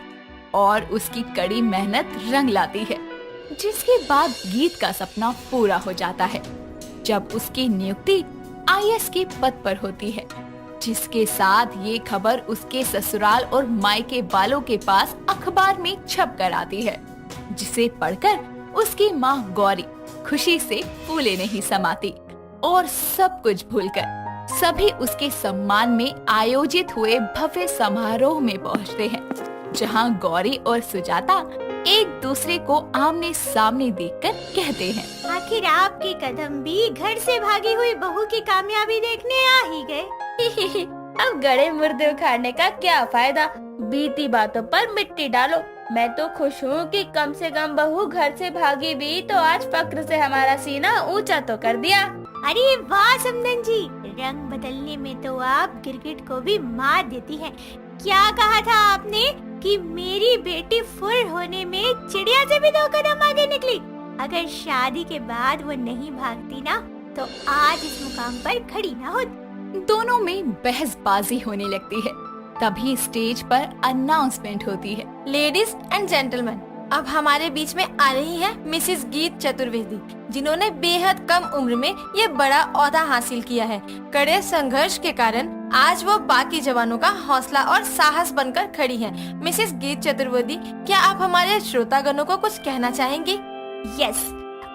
[SPEAKER 2] और उसकी कड़ी मेहनत रंग लाती है, जिसके बाद गीत का सपना पूरा हो जाता है जब उसकी नियुक्ति IAS के पद पर होती है, जिसके साथ ये खबर उसके ससुराल और मायके वालों के पास अखबार में छप कर आती है, जिसे पढ़कर उसकी माँ गौरी खुशी से फूले नहीं समाती और सब कुछ भूलकर सभी उसके सम्मान में आयोजित हुए भव्य समारोह में पहुँचते हैं, जहाँ गौरी और सुजाता एक दूसरे को आमने सामने देखकर कहते हैं,
[SPEAKER 1] आखिर आपके कदम भी घर से भागी हुई बहू की कामयाबी देखने आ ही गए।
[SPEAKER 5] अब गड़े मुर्दे उखाड़ने का क्या फायदा? बीती बातों पर मिट्टी डालो। मैं तो खुश हूँ कि कम से कम बहू घर से भागी भी तो आज फक्र से हमारा सीना ऊंचा तो कर दिया।
[SPEAKER 1] अरे वाह समदन जी, रंग बदलने में तो आप गिरगिट को भी मार देती हैं। क्या कहा था आपने कि मेरी बेटी फुर होने में चिड़िया से भी 2 कदम आगे निकली? अगर शादी के बाद वो नहीं भागती ना तो आज इस मुकाम पर खड़ी ना होती।
[SPEAKER 2] दोनों में बहसबाजी होने लगती है। तभी स्टेज पर अनाउंसमेंट होती है,
[SPEAKER 7] लेडीज एंड जेंटलमैन, अब हमारे बीच में आ रही है मिसेस गीत चतुर्वेदी, जिन्होंने बेहद कम उम्र में ये बड़ा ओहदा हासिल किया है। कड़े संघर्ष के कारण आज वो बाकी जवानों का हौसला और साहस बनकर खड़ी हैं। मिसेस गीत चतुर्वेदी, क्या आप हमारे श्रोतागणों को कुछ कहना चाहेंगी?
[SPEAKER 1] यस,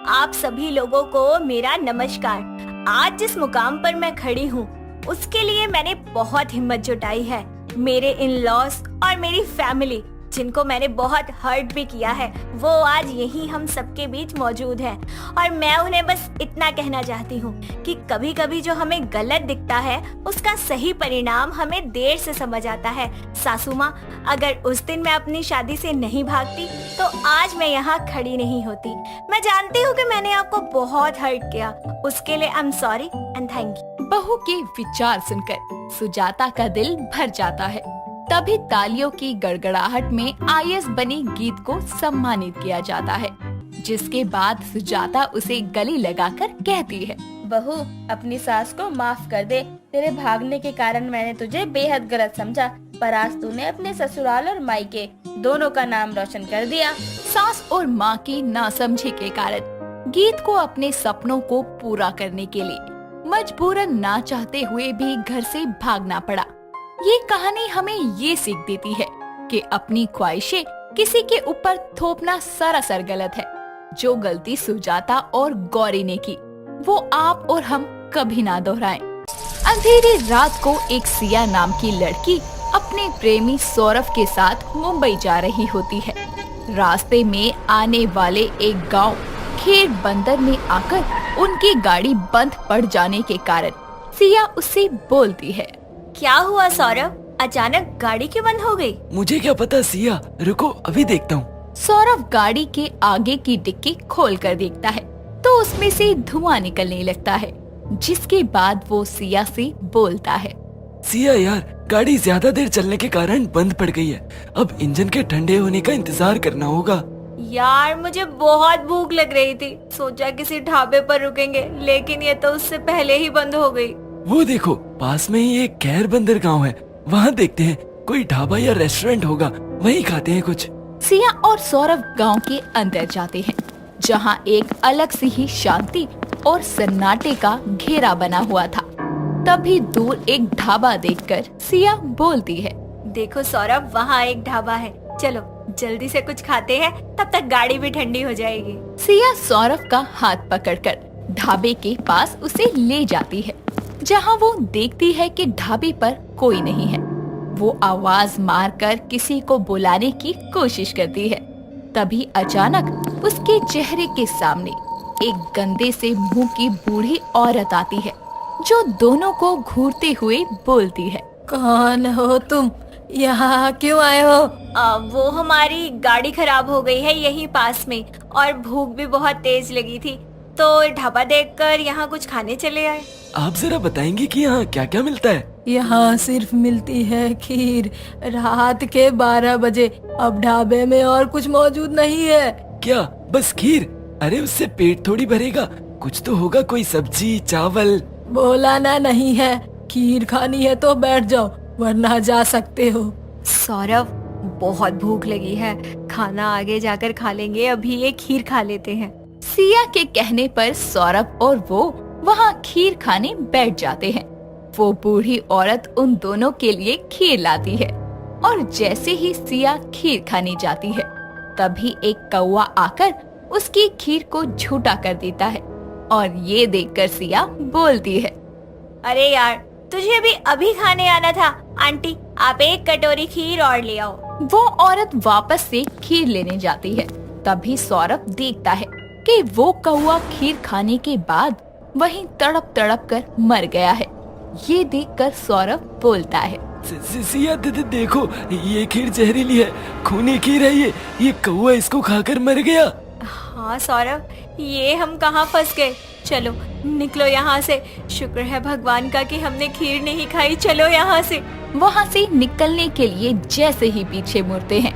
[SPEAKER 1] आप सभी लोगों को मेरा नमस्कार। आज जिस मुकाम पर मैं खड़ी हूँ उसके लिए मैंने बहुत हिम्मत जुटाई है। मेरे इन लॉस और मेरी फैमिली, जिनको मैंने बहुत हर्ट भी किया है, वो आज यही हम सबके बीच मौजूद हैं और मैं उन्हें बस इतना कहना चाहती हूँ कि कभी कभी जो हमें गलत दिखता है उसका सही परिणाम हमें देर से समझ आता है। सासू माँ, अगर उस दिन मैं अपनी शादी से नहीं भागती तो आज मैं यहाँ खड़ी नहीं होती। मैं जानती हूँ कि मैंने आपको बहुत हर्ट किया, उसके लिए I am sorry and thank you.
[SPEAKER 2] बहू के विचार सुनकर सुजाता का दिल भर जाता है। तभी तालियों की गड़गड़ाहट में आईएएस बनी गीत को सम्मानित किया जाता है, जिसके बाद सुजाता उसे गले लगाकर कहती है,
[SPEAKER 5] बहू अपनी सास को माफ कर दे। तेरे भागने के कारण मैंने तुझे बेहद गलत समझा, पर आज तूने अपने ससुराल और मायके दोनों का नाम रोशन कर दिया।
[SPEAKER 2] सास और माँ की नासमझी के कारण गीत को अपने सपनों को पूरा करने के लिए मजबूरन ना चाहते हुए भी घर से भागना पड़ा। ये कहानी हमें ये सीख देती है कि अपनी ख्वाहिशें किसी के ऊपर थोपना सरासर गलत है। जो गलती सुजाता और गौरी ने की वो आप और हम कभी ना दोहराएं। अंधेरी रात को एक सिया नाम की लड़की अपने प्रेमी सौरभ के साथ मुंबई जा रही होती है। रास्ते में आने वाले एक गांव खेर बंदर में आकर उनकी गाड़ी बंद पड़ जाने के कारण सिया उससे बोलती है,
[SPEAKER 1] क्या हुआ सौरभ, अचानक गाड़ी क्यों बंद हो गई?
[SPEAKER 6] मुझे क्या पता सिया, रुको अभी देखता हूँ।
[SPEAKER 2] सौरभ गाड़ी के आगे की डिक्की खोल कर देखता है तो उसमें से धुआं निकलने लगता है, जिसके बाद वो सिया से बोलता है,
[SPEAKER 6] सिया यार, गाड़ी ज्यादा देर चलने के कारण बंद पड़ गई है। अब इंजन के ठंडे होने का इंतजार करना होगा।
[SPEAKER 1] यार मुझे बहुत भूख लग रही थी, सोचा किसी ढाबे पर रुकेंगे, लेकिन ये तो उससे पहले ही बंद हो गई।
[SPEAKER 6] वो देखो पास में ही एक खैर बंदर गांव है, वहाँ देखते हैं कोई ढाबा या रेस्टोरेंट होगा, वहीं खाते हैं कुछ।
[SPEAKER 2] सिया और सौरभ गांव के अंदर जाते हैं, जहां एक अलग सी ही शांति और सन्नाटे का घेरा बना हुआ था। तभी दूर एक ढाबा देखकर सिया बोलती है,
[SPEAKER 1] देखो सौरभ, वहाँ एक ढाबा है, चलो जल्दी से कुछ खाते हैं, तब तक गाड़ी भी ठंडी हो जाएगी।
[SPEAKER 2] सिया सौरभ का हाथ पकड़कर ढाबे के पास उसे ले जाती है, जहां वो देखती है कि ढाबे पर कोई नहीं है। वो आवाज मारकर किसी को बुलाने की कोशिश करती है। तभी अचानक उसके चेहरे के सामने एक गंदे से मुंह की बूढ़ी औरत आती है, जो दोनों को घूरते हुए बोलती है,
[SPEAKER 7] कौन हो तुम, यहाँ क्यों आए हो?
[SPEAKER 1] वो हमारी गाड़ी खराब हो गई है यहीं पास में, और भूख भी बहुत तेज लगी थी, तो ढाबा देखकर यहाँ कुछ खाने चले आए।
[SPEAKER 6] आप जरा बताएंगे कि यहाँ क्या क्या मिलता है?
[SPEAKER 7] यहाँ सिर्फ मिलती है खीर, रात के 12 बजे। अब ढाबे में और कुछ मौजूद नहीं है।
[SPEAKER 6] क्या बस खीर? अरे उससे पेट थोड़ी भरेगा, कुछ तो होगा, कोई सब्जी चावल।
[SPEAKER 7] बोला ना नहीं है, खीर खानी है तो बैठ जाओ, वरना जा सकते हो।
[SPEAKER 1] सौरभ, बहुत भूख लगी है, खाना आगे जाकर खा लेंगे, अभी ये खीर खा लेते हैं।
[SPEAKER 2] सिया के कहने पर सौरभ और वो वहाँ खीर खाने बैठ जाते हैं। वो बूढ़ी औरत उन दोनों के लिए खीर लाती है, और जैसे ही सिया खीर खाने जाती है, तभी एक कौवा आकर उसकी खीर को झूठा कर देता है, और ये देखकर सिया बोलती है,
[SPEAKER 1] अरे यार, तुझे भी अभी खाने आना था। आंटी, आप एक कटोरी खीर और ले आओ।
[SPEAKER 2] वो औरत वापस से खीर लेने जाती है। तभी सौरभ देखता है कि वो कौवा खीर खाने के बाद वहीं तड़प तड़प कर मर गया है। ये देखकर सौरभ बोलता है,
[SPEAKER 6] सिया देखो, ये खीर जहरीली है, खूनी खीर है ये कौवा इसको खाकर मर गया।
[SPEAKER 1] हाँ सौरभ, ये हम कहाँ फंस गए। चलो निकलो यहाँ से, शुक्र है भगवान का कि हमने खीर नहीं खाई, चलो यहाँ से।
[SPEAKER 2] वहाँ से निकलने के लिए जैसे ही पीछे मुड़ते हैं,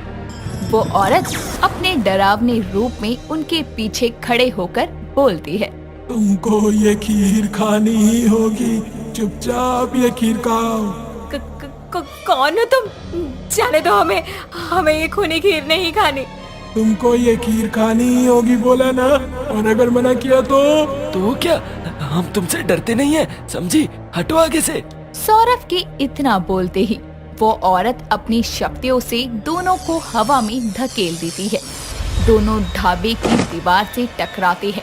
[SPEAKER 2] वो औरत अपने डरावने रूप में उनके पीछे खड़े होकर बोलती है,
[SPEAKER 8] तुमको ये खीर खानी ही होगी, चुपचाप ये खीर खाओ।
[SPEAKER 1] कौन हो तुम? जाने दो हमें ये खूनी खीर नहीं खानी।
[SPEAKER 8] तुमको ये खीर खानी ही होगी बोला ना, और अगर मना किया तो
[SPEAKER 6] क्या हम तुमसे डरते नहीं है, समझी? हटो आगे से।
[SPEAKER 2] सौरभ के इतना बोलते ही वो औरत अपनी शक्तियों से दोनों को हवा में धकेल देती है। दोनों ढाबे की दीवार से टकराते हैं,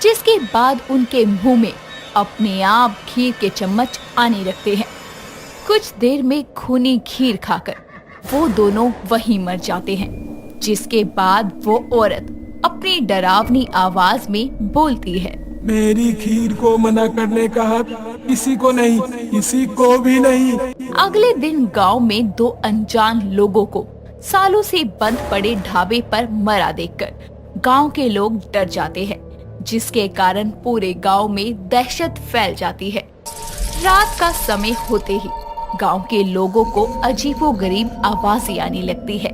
[SPEAKER 2] जिसके बाद उनके मुंह में अपने आप खीर के चम्मच आने लगते हैं। कुछ देर में खूनी खीर खाकर वो दोनों वहीं मर जाते हैं, जिसके बाद वो औरत अपनी डरावनी आवाज में बोलती है,
[SPEAKER 8] मेरी खीर को मना करने का हक किसी को नहीं, किसी को भी नहीं।
[SPEAKER 2] अगले दिन गांव में दो अनजान लोगों को सालों से बंद पड़े ढाबे पर मरा देखकर गांव के लोग डर जाते हैं, जिसके कारण पूरे गांव में दहशत फैल जाती है। रात का समय होते ही गांव के लोगों को अजीबोगरीब आवाजें आने लगती है।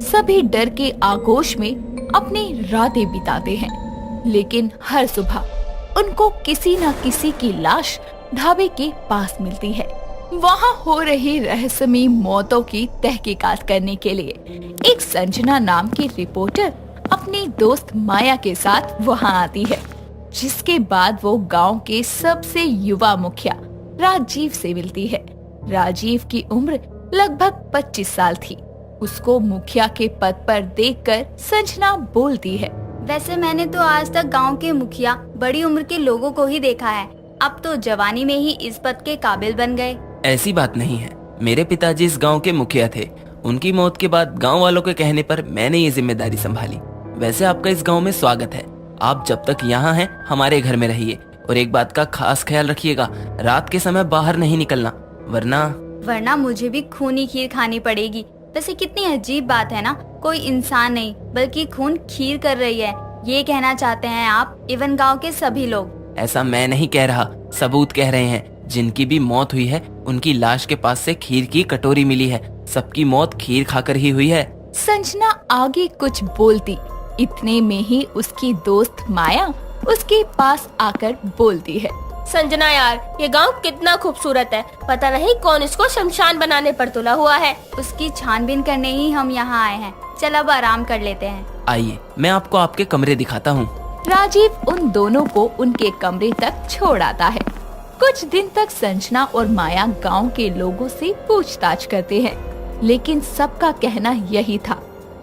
[SPEAKER 2] सभी डर के आगोश में अपनी रातें बिताते हैं, लेकिन हर सुबह उनको किसी न किसी की लाश ढाबे के पास मिलती है। वहाँ हो रही रहस्यमयी मौतों की तहकीकात करने के लिए एक संजना नाम की रिपोर्टर अपनी दोस्त माया के साथ वहाँ आती है, जिसके बाद वो गांव के सबसे युवा मुखिया राजीव से मिलती है। राजीव की उम्र लगभग 25 साल थी। उसको मुखिया के पद पर देखकर संजना बोलती है,
[SPEAKER 4] वैसे मैंने तो आज तक गांव के मुखिया बड़ी उम्र के लोगों को ही देखा है। अब तो जवानी में ही इस पद के काबिल बन गए।
[SPEAKER 3] ऐसी बात नहीं है, मेरे पिताजी इस गांव के मुखिया थे। उनकी मौत के बाद गांव वालों के कहने पर मैंने ये जिम्मेदारी संभाली। वैसे आपका इस गांव में स्वागत है। आप जब तक यहाँ हैं हमारे घर में रहिए, और एक बात का खास ख्याल रखिएगा, रात के समय बाहर नहीं निकलना, वरना
[SPEAKER 4] मुझे भी खूनी खीर खानी पड़ेगी। वैसे कितनी अजीब बात है ना, कोई इंसान नहीं बल्कि खून खीर कर रही है, ये कहना चाहते हैं आप, इवन गांव के सभी लोग।
[SPEAKER 3] ऐसा मैं नहीं कह रहा, सबूत कह रहे हैं। जिनकी भी मौत हुई है उनकी लाश के पास से खीर की कटोरी मिली है। सबकी मौत खीर खाकर ही हुई है।
[SPEAKER 2] संजना आगे कुछ बोलती, इतने में ही उसकी दोस्त माया उसके पास आकर बोलती है,
[SPEAKER 1] संजना यार, ये गांव कितना खूबसूरत है। पता नहीं कौन इसको शमशान बनाने पर तुला हुआ है।
[SPEAKER 4] उसकी छानबीन करने ही हम यहाँ आए हैं। चल अब आराम कर लेते हैं।
[SPEAKER 3] आइए मैं आपको आपके कमरे दिखाता हूँ।
[SPEAKER 2] राजीव उन दोनों को उनके कमरे तक छोड़ आता है। कुछ दिन तक संजना और माया गांव के लोगों से पूछताछ करते हैं, लेकिन सबका कहना यही था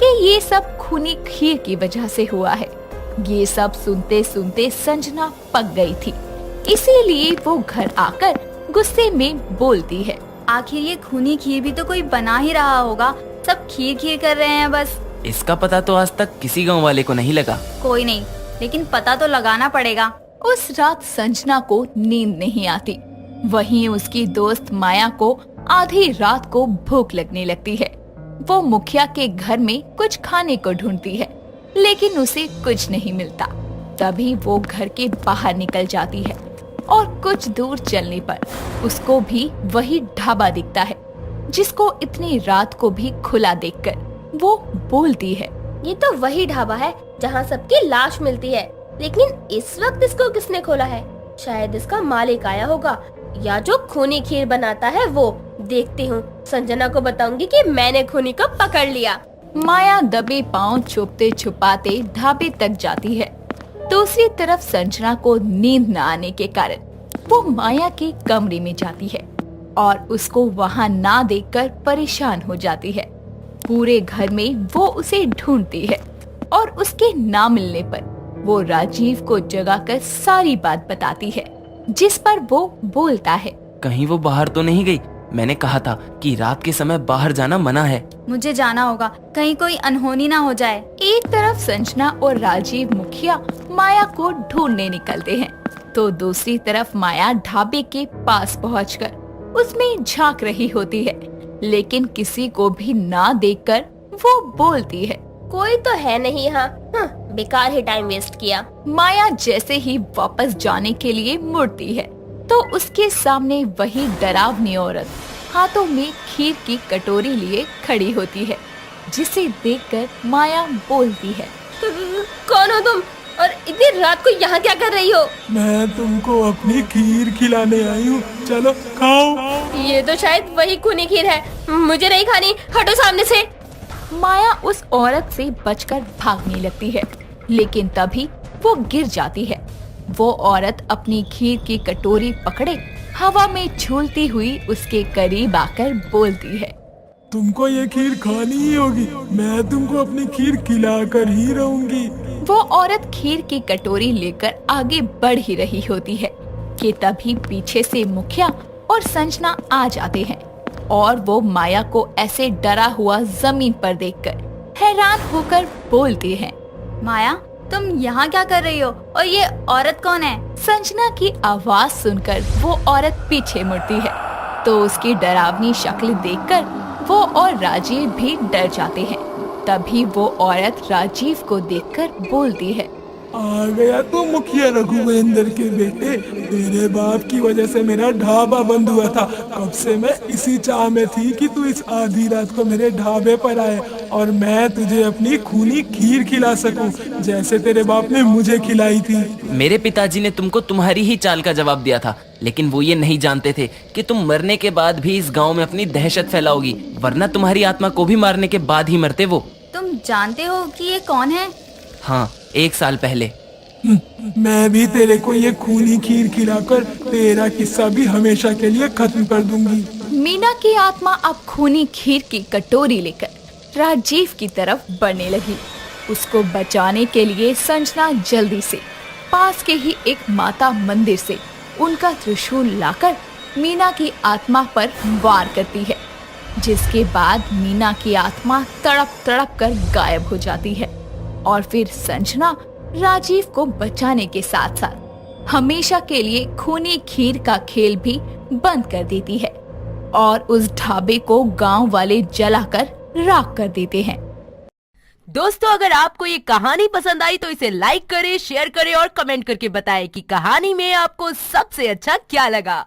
[SPEAKER 2] कि ये सब खूनी खीर की वजह से हुआ है। ये सब सुनते सुनते संजना पक गई थी, इसीलिए वो घर आकर गुस्से में बोलती है,
[SPEAKER 4] आखिर ये खूनी खीर भी तो कोई बना ही रहा होगा। सब खीर खीर कर रहे हैं बस।
[SPEAKER 3] इसका पता तो आज तक किसी गांव वाले को नहीं लगा।
[SPEAKER 4] कोई नहीं, लेकिन पता तो लगाना पड़ेगा।
[SPEAKER 2] उस रात संजना को नींद नहीं आती। वहीं उसकी दोस्त माया को आधी रात को भूख लगने लगती है। वो मुखिया के घर में कुछ खाने को ढूंढती है, लेकिन उसे कुछ नहीं मिलता। तभी वो घर के बाहर निकल जाती है और कुछ दूर चलने पर उसको भी वही ढाबा दिखता है, जिसको इतनी रात को भी खुला देखकर वो बोलती है,
[SPEAKER 1] ये तो वही ढाबा है जहाँ सबकी लाश मिलती है। लेकिन इस वक्त इसको किसने खोला है? शायद इसका मालिक आया होगा, या जो खूनी खीर बनाता है वो। देखती हूँ, संजना को बताऊंगी कि मैंने खूनी को पकड़ लिया।
[SPEAKER 2] माया दबे पांव छुपते छुपाते ढाबे तक जाती है। दूसरी तरफ संजना को नींद न आने के कारण वो माया के कमरे में जाती है और उसको वहाँ ना देखकर परेशान हो जाती है। पूरे घर में वो उसे ढूंढती है और उसके ना मिलने पर वो राजीव को जगाकर सारी बात बताती है, जिस पर वो बोलता है,
[SPEAKER 3] कहीं वो बाहर तो नहीं गई? मैंने कहा था कि रात के समय बाहर जाना मना है।
[SPEAKER 4] मुझे जाना होगा, कहीं कोई अनहोनी ना हो जाए।
[SPEAKER 2] एक तरफ संजना और राजीव मुखिया माया को ढूंढने निकलते हैं, तो दूसरी तरफ माया ढाबे के पास पहुंचकर उसमें झांक रही होती है, लेकिन किसी को भी ना देखकर वो बोलती है,
[SPEAKER 1] कोई तो है नहीं यहाँ। बेकार ही टाइम वेस्ट किया।
[SPEAKER 2] माया जैसे ही वापस जाने के लिए मुड़ती है, तो उसके सामने वही डरावनी औरत हाथों में खीर की कटोरी लिए खड़ी होती है, जिसे देखकर माया बोलती है,
[SPEAKER 1] कौन हो तुम और इतनी रात को यहाँ क्या कर रही हो?
[SPEAKER 8] मैं तुमको अपनी खीर खिलाने आई हूँ, चलो खाओ।
[SPEAKER 1] ये तो शायद वही खूनी खीर है, मुझे नहीं खानी, हटो सामने से।
[SPEAKER 2] माया उस औरत से बचकर भागने लगती है, लेकिन तभी वो गिर जाती है। वो औरत अपनी खीर की कटोरी पकड़े हवा में झूलती हुई उसके करीब आकर बोलती है,
[SPEAKER 8] तुमको ये खीर खानी ही होगी, मैं तुमको अपनी खीर खिलाकर ही रहूंगी।
[SPEAKER 2] वो औरत खीर की कटोरी लेकर आगे बढ़ ही रही होती है कि तभी पीछे से मुखिया और संजना आ जाते हैं और वो माया को ऐसे डरा हुआ जमीन पर देखकर हैरान होकर बोलते हैं,
[SPEAKER 4] माया तुम यहाँ क्या कर रही हो और ये औरत कौन है?
[SPEAKER 2] संजना की आवाज सुनकर वो औरत पीछे मुड़ती है, तो उसकी डरावनी शक्ल देखकर वो और राजीव भी डर जाते हैं। तभी वो औरत राजीव को देखकर बोलती है,
[SPEAKER 8] आ गया तू मुखिया रघुवेंद्र के बेटे। तेरे बाप की वजह से मेरा ढाबा बंद हुआ था। कब से मैं इसी चाह में थी कि तू इस आधी रात को मेरे ढाबे पर आए और मैं तुझे अपनी खूनी खीर खिला सकूं, जैसे तेरे बाप ने मुझे खिलाई थी।
[SPEAKER 3] मेरे पिताजी ने तुमको तुम्हारी ही चाल का जवाब दिया था, लेकिन वो ये नहीं जानते थे कि तुम मरने के बाद भी इस गांव में अपनी दहशत फैलाओगी, वरना तुम्हारी आत्मा को भी मारने के बाद ही मरते वो।
[SPEAKER 4] तुम जानते हो कि ये कौन है?
[SPEAKER 3] हाँ, 1 साल पहले।
[SPEAKER 8] मैं भी तेरे को ये खूनी खीर खिलाकर तेरा किस्सा भी हमेशा के लिए खत्म कर दूंगी।
[SPEAKER 2] मीना की आत्मा अब खूनी खीर की कटोरी लेकर राजीव की तरफ बढ़ने लगी। उसको बचाने के लिए संजना जल्दी से पास के ही एक माता मंदिर से उनका त्रिशूल लाकर मीना की आत्मा पर वार करती है, जिसके बाद मीना की आत्मा तड़प तड़प कर गायब हो जाती है। और फिर संजना राजीव को बचाने के साथ साथ हमेशा के लिए खूनी खीर का खेल भी बंद कर देती है और उस ढाबे को गांव वाले जलाकर राख कर देते हैं।
[SPEAKER 9] दोस्तों, अगर आपको ये कहानी पसंद आई तो इसे लाइक करें, शेयर करें और कमेंट करके बताएं कि कहानी में आपको सबसे अच्छा क्या लगा।